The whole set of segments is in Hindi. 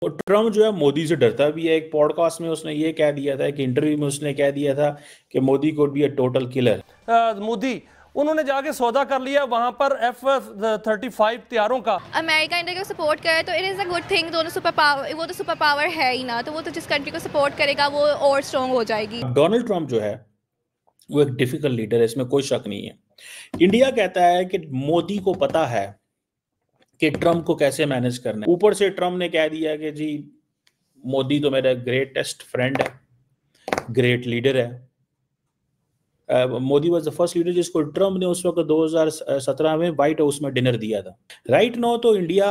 और ट्रम्प जो है मोदी से डरता भी है। एक पॉडकास्ट में उसने ये कह दिया था, एक इंटरव्यू में उसने कह दिया था कि Modi could be a total killer. Modi उन्होंने जाके सौदा कर लिया वहां पर F-35 तैयारों का। अमेरिका इंडिया को सपोर्ट करे तो it is a good thing. दोनों सुपर पावर, वो तो सुपर पावर है ही ना, तो वो तो जिस कंट्री को सपोर्ट करेगा वो और स्ट्रॉन्ग हो जाएगी। डोनाल्ड ट्रम्प जो है वो एक डिफिकल्ट लीडर है, इसमें कोई शक नहीं है। इंडिया कहता है कि मोदी को पता है कि ट्रम्प को कैसे मैनेज करना है। ऊपर से ट्रम्प ने कह दिया कि जी मोदी तो मेरा ग्रेटेस्ट फ्रेंड है, ग्रेट लीडर है। Modi was the first leader जिसको ट्रम्प ने उस वक्त 2017 में व्हाइट हाउस में डिनर दिया था। राइट नाउ तो इंडिया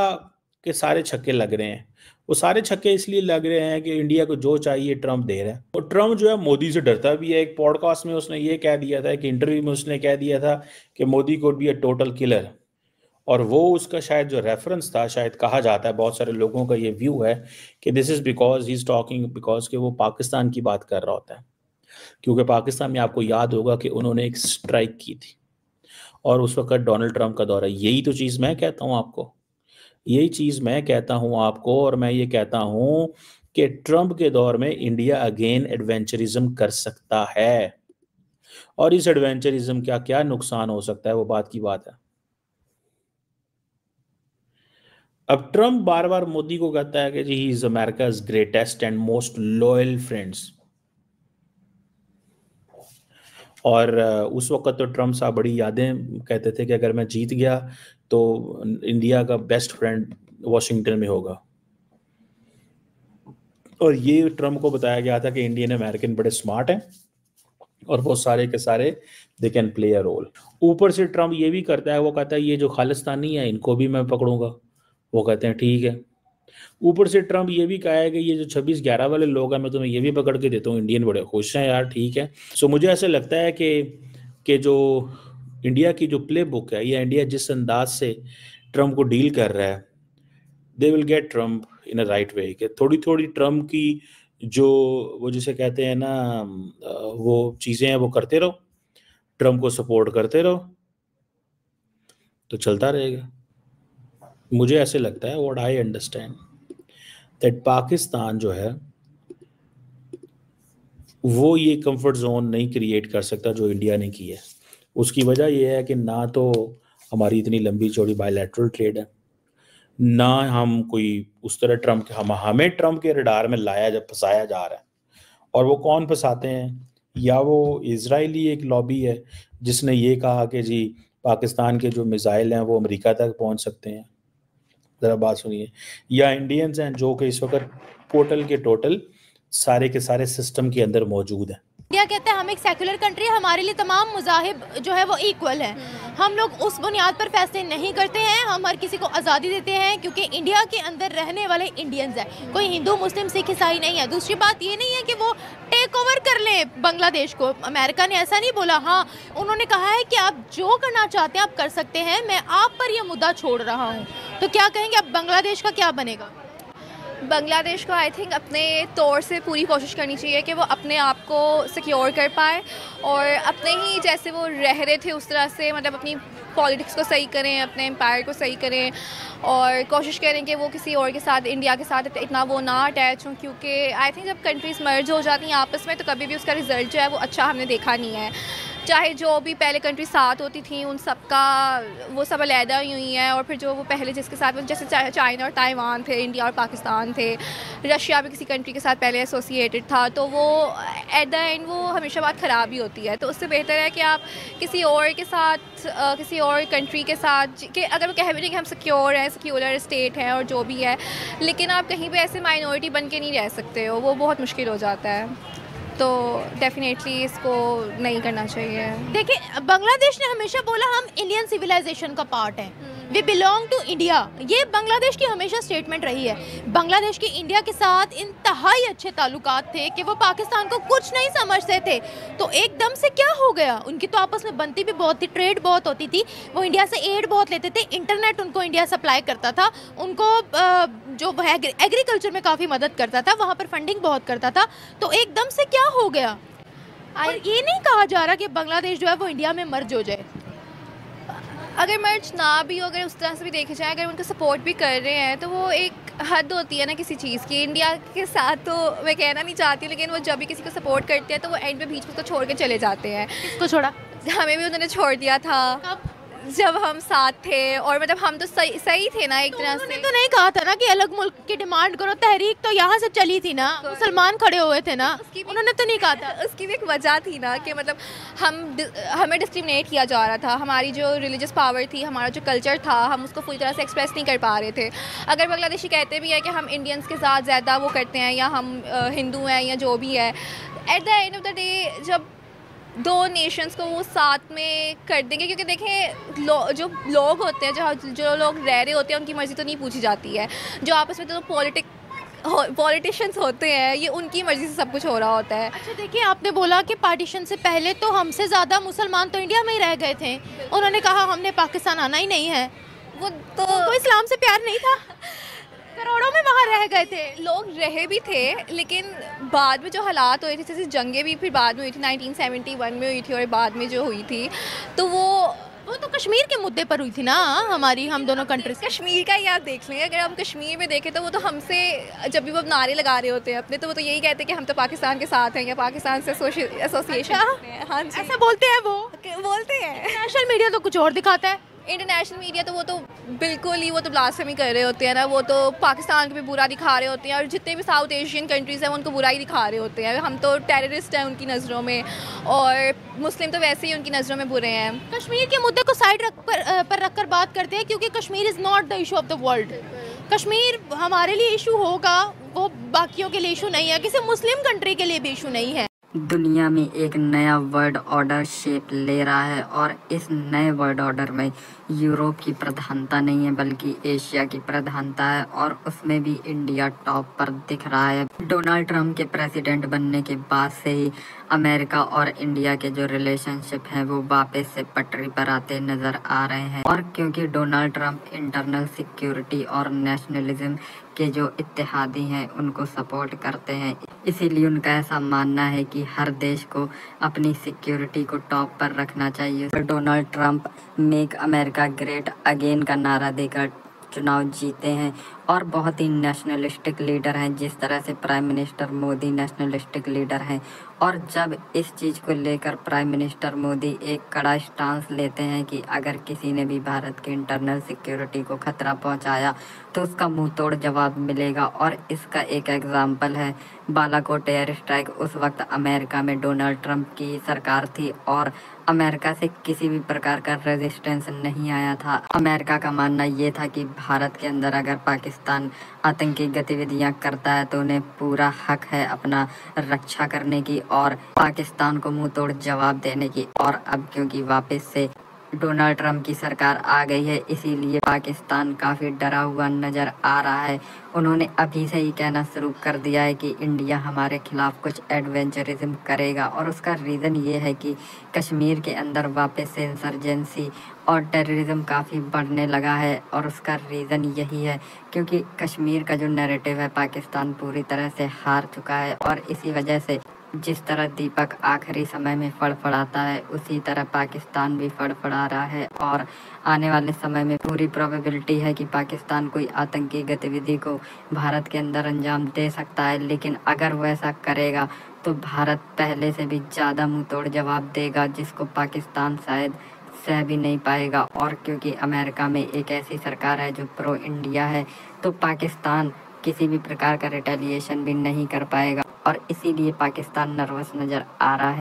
के सारे छक्के लग रहे हैं। वो सारे छक्के इसलिए लग रहे हैं कि इंडिया को जो चाहिए ट्रम्प दे रहा है। और ट्रम्प जो है मोदी से डरता भी है। एक पॉडकास्ट में उसने ये कह दिया था, एक इंटरव्यू में उसने कह दिया था कि Modi could be a total killer. और वो उसका शायद जो रेफरेंस था, शायद कहा जाता है, बहुत सारे लोगों का ये व्यू है कि this is because he is talking because कि वो पाकिस्तान की बात कर रहा होता है। क्योंकि पाकिस्तान में आपको याद होगा कि उन्होंने एक स्ट्राइक की थी और उस वक्त डोनाल्ड ट्रंप का दौरा। यही तो चीज़ मैं कहता हूँ आपको, यही चीज़ मैं कहता हूँ आपको। और मैं ये कहता हूँ कि ट्रंप के दौर में इंडिया अगेन एडवेंचरिज्म कर सकता है। और इस एडवेंचरिज्म का क्या नुकसान हो सकता है, वो बात की बात है। अब ट्रंप बार बार मोदी को कहता है कि जी he is America's greatest and most loyal friends. और उस वक्त तो ट्रम्प साहब बड़ी यादें कहते थे कि अगर मैं जीत गया तो इंडिया का बेस्ट फ्रेंड वॉशिंगटन में होगा। और ये ट्रम्प को बताया गया था कि इंडियन अमेरिकन बड़े स्मार्ट हैं और वो सारे के सारे they can play a role. ऊपर से ट्रम्प ये भी करता है, वो कहता है ये जो खालिस्तानी है इनको भी मैं पकड़ूंगा। वो कहते हैं ठीक है। ऊपर से ट्रम्प ये भी कहा है कि ये जो 26/11 वाले लोग हैं मैं तुम्हें ये भी पकड़ के देता हूँ। इंडियन बड़े खुश हैं यार, ठीक है। सो मुझे ऐसे लगता है कि जो इंडिया की जो प्ले बुक है या इंडिया जिस अंदाज से ट्रम्प को डील कर रहा है, they will get Trump in a right way. कि थोड़ी थोड़ी ट्रम्प की जो वो जिसे कहते हैं ना वो चीज़ें हैं वो करते रहो, ट्रम्प को सपोर्ट करते रहो तो चलता रहेगा। मुझे ऐसे लगता है, what I understand that Pakistan जो है वो ये कंफर्ट जोन नहीं क्रिएट कर सकता जो इंडिया ने की है। उसकी वजह यह है कि ना तो हमारी इतनी लंबी चौड़ी बायलैटरल ट्रेड है, ना हम कोई उस तरह ट्रम्प के हमें ट्रम्प के रडार में फंसाया जा रहा है। और वो कौन फंसाते हैं? या वो इजरायली एक लॉबी है जिसने ये कहा कि जी पाकिस्तान के जो मिसाइल हैं वो अमेरिका तक पहुंच सकते हैं। ज़रा बात सुनिए। या इंडियंस हैं जो कि इस वक्त टोटल सारे के सारे सिस्टम के अंदर मौजूद हैं। इंडिया कहते हैं हम एक सेकुलर कंट्री है, हमारे लिए तमाम मज़ाहिब जो है वो इक्वल है। हम लोग उस बुनियाद पर फैसले नहीं करते हैं, हम हर किसी को आज़ादी देते हैं क्योंकि इंडिया के अंदर रहने वाले इंडियंस हैं, कोई हिंदू मुस्लिम सिख ईसाई नहीं है। दूसरी बात ये नहीं है कि वो टेक ओवर कर लें बांग्लादेश को। अमेरिका ने ऐसा नहीं बोला। हाँ, उन्होंने कहा है कि आप जो करना चाहते हैं आप कर सकते हैं, मैं आप पर यह मुद्दा छोड़ रहा हूँ। तो क्या कहेंगे अब बांग्लादेश का क्या बनेगा? बांग्लादेश को आई थिंक अपने तौर से पूरी कोशिश करनी चाहिए कि वो अपने आप को सिक्योर कर पाए और अपने ही जैसे वो रह रहे थे उस तरह से, मतलब अपनी पॉलिटिक्स को सही करें, अपने एम्पायर को सही करें और कोशिश करें कि वो किसी और के साथ, इंडिया के साथ इतना वो ना अटैच हों। क्योंकि आई थिंक जब कंट्रीज़ मर्ज हो जाती हैं आपस में तो कभी भी उसका रिज़ल्ट जो है वो अच्छा हमने देखा नहीं है। चाहे जो भी पहले कंट्री साथ होती थी उन सब का वो सब अलहदा ही हुई हैं, और फिर जो वो पहले जिसके साथ जैसे चाइना और ताइवान थे, इंडिया और पाकिस्तान थे, रशिया भी किसी कंट्री के साथ पहले एसोसिएटेड था, तो वो एट द एंड वो हमेशा बात ख़राब ही होती है। तो उससे बेहतर है कि आप किसी और के साथ किसी और कंट्री के साथ कि अगर वो कह भी नहीं कि हम सिक्योर हैं, सिक्योर स्टेट हैं और जो भी है, लेकिन आप कहीं पर ऐसे माइनॉरिटी बन के नहीं रह सकते हो, वो बहुत मुश्किल हो जाता है। तो डेफिनेटली इसको नहीं करना चाहिए। देखिए, बांग्लादेश ने हमेशा बोला हम इंडियन सिविलाइजेशन का पार्ट है, वी बिलोंग टू इंडिया। ये बांग्लादेश की हमेशा स्टेटमेंट रही है। बांग्लादेश के इंडिया के साथ इंतहाई अच्छे ताल्लुकात थे कि वो पाकिस्तान को कुछ नहीं समझते थे। तो एकदम से क्या हो गया? उनकी तो आपस में बनती भी बहुत थी, ट्रेड बहुत होती थी, वो इंडिया से एड बहुत लेते थे, इंटरनेट उनको इंडिया सप्लाई करता था, उनको जो एग्रीकल्चर में काफ़ी मदद करता था, वहाँ पर फंडिंग बहुत करता था। तो एकदम से क्या हो गया? और ये नहीं कहा जा रहा कि बांग्लादेश जो है वो इंडिया में मर्ज हो जाए। अगर मर्ज ना भी हो, अगर उस तरह से भी देखे जाए, अगर उनको सपोर्ट भी कर रहे हैं तो वो एक हद होती है ना किसी चीज़ की। इंडिया के साथ तो मैं कहना नहीं चाहती, लेकिन वो जब भी किसी को सपोर्ट करते हैं तो वो एंड पे बीच में उसको छोड़ के चले जाते हैं। किसको छोड़ा? हमें भी उन्होंने छोड़ दिया था। कब? जब हम साथ थे, और मतलब हम तो सही थे ना एक तरह से। उन्होंने तो नहीं कहा था ना कि अलग मुल्क की डिमांड करो, तहरीक तो यहाँ से चली थी ना, मुसलमान खड़े हुए थे ना, उन्होंने तो नहीं कहा था। उसकी भी एक वजह थी ना कि मतलब हमें डिस्क्रिमिनेट किया जा रहा था। हमारी जो रिलीजियस पावर थी, हमारा जो कल्चर था, हम उसको पूरी तरह से एक्सप्रेस नहीं कर पा रहे थे। अगर बांग्लादेशी कहते भी है कि हम इंडियंस के साथ ज़्यादा वो करते हैं, या हम हिंदू हैं या जो भी है, at the end of the day जब दो नेशंस को वो साथ में कर देंगे, क्योंकि देखें जो लोग होते हैं, जो लोग रह रहे होते हैं, उनकी मर्ज़ी तो नहीं पूछी जाती है। जो आपस में तो पॉलिटिशियंस होते हैं, ये उनकी मर्ज़ी से सब कुछ हो रहा होता है। अच्छा देखिए, आपने बोला कि पार्टीशन से पहले तो हमसे ज़्यादा मुसलमान तो इंडिया में ही रह गए थे, उन्होंने कहा हमने पाकिस्तान आना ही नहीं है। वो तो इस्लाम से प्यार नहीं था, करोड़ों में वहाँ रह गए थे लोग, रहे भी थे, लेकिन बाद में जो हालात हुए थे, जैसे जंगें भी फिर बाद में हुई थी, 1971 में हुई थी, और बाद में जो हुई थी तो वो तो कश्मीर के मुद्दे पर हुई थी ना हमारी, हम दोनों कंट्रीज। कश्मीर का ही आप देख लेंगे, अगर हम कश्मीर में देखें तो वो तो हमसे, जब भी वो नारे लगा रहे होते हैं अपने, तो वो तो यही कहते हैं कि हम तो पाकिस्तान के साथ हैं या पाकिस्तान से एसोसिएशन। हाँ जी, ऐसा बोलते हैं, वो बोलते हैं। नेशनल मीडिया तो कुछ और दिखाता है। इंटरनेशनल मीडिया तो वो तो बिल्कुल ही, वो तो ब्लास्फेमी कर रहे होते हैं ना, वो तो पाकिस्तान को भी बुरा दिखा रहे होते हैं, और जितने भी साउथ एशियन कंट्रीज़ हैं उनको बुरा ही दिखा रहे होते हैं। हम तो टेररिस्ट हैं उनकी नज़रों में, और मुस्लिम तो वैसे ही उनकी नज़रों में बुरे हैं। कश्मीर के मुद्दे को साइड पर रखकर बात करते हैं, क्योंकि Kashmir is not the issue of the world. Kashmir हमारे लिए इशू होगा, वो बाकियों के लिए इशू नहीं है, किसी मुस्लिम कंट्री के लिए भी इशू नहीं है। दुनिया में एक नया वर्ल्ड ऑर्डर शेप ले रहा है, और इस नए वर्ल्ड ऑर्डर में यूरोप की प्रधानता नहीं है बल्कि एशिया की प्रधानता है, और उसमें भी इंडिया टॉप पर दिख रहा है। डोनाल्ड ट्रंप के प्रेसिडेंट बनने के बाद से ही अमेरिका और इंडिया के जो रिलेशनशिप हैं वो वापस से पटरी पर आते नजर आ रहे हैं। और क्योंकि डोनाल्ड ट्रंप इंटरनल सिक्योरिटी और नेशनलिज्म के जो इत्तेहादी हैं उनको सपोर्ट करते हैं, इसीलिए उनका ऐसा मानना है कि हर देश को अपनी सिक्योरिटी को टॉप पर रखना चाहिए। तो Donald Trump make America great again का नारा देकर चुनाव जीते हैं, और बहुत ही नेशनलिस्टिक लीडर हैं, जिस तरह से prime minister Modi nationalistic leader हैं। और जब इस चीज़ को लेकर प्राइम मिनिस्टर मोदी एक कड़ा स्टांस लेते हैं कि अगर किसी ने भी भारत की इंटरनल सिक्योरिटी को खतरा पहुंचाया तो उसका मुंह तोड़ जवाब मिलेगा। और इसका एक एग्जाम्पल है बालाकोट एयर स्ट्राइक। उस वक्त अमेरिका में डोनाल्ड ट्रंप की सरकार थी, और अमेरिका से किसी भी प्रकार का रेजिस्टेंस नहीं आया था। अमेरिका का मानना ये था कि भारत के अंदर अगर पाकिस्तान आतंकी गतिविधियां करता है तो उन्हें पूरा हक है अपना रक्षा करने की और पाकिस्तान को मुंह तोड़ जवाब देने की। और अब क्योंकि वापस से डोनाल्ड ट्रंप की सरकार आ गई है, इसीलिए पाकिस्तान काफ़ी डरा हुआ नज़र आ रहा है। उन्होंने अभी से ही कहना शुरू कर दिया है कि इंडिया हमारे खिलाफ कुछ एडवेंचरिज्म करेगा, और उसका रीज़न ये है कि कश्मीर के अंदर वापस से इंसर्जेंसी और टेररिज्म काफ़ी बढ़ने लगा है। और उसका रीज़न यही है क्योंकि कश्मीर का जो नैरेटिव है पाकिस्तान पूरी तरह से हार चुका है, और इसी वजह से जिस तरह दीपक आखिरी समय में फड़फड़ाता है उसी तरह पाकिस्तान भी फड़फड़ा रहा है। और आने वाले समय में पूरी प्रोबेबिलिटी है कि पाकिस्तान कोई आतंकी गतिविधि को भारत के अंदर अंजाम दे सकता है, लेकिन अगर वो ऐसा करेगा तो भारत पहले से भी ज़्यादा मुंह तोड़ जवाब देगा, जिसको पाकिस्तान शायद सह भी नहीं पाएगा। और क्योंकि अमेरिका में एक ऐसी सरकार है जो प्रो इंडिया है, तो पाकिस्तान किसी भी प्रकार का रिटेलिएशन भी नहीं कर पाएगा, और इसीलिए पाकिस्तान नर्वस नज़र आ रहा है।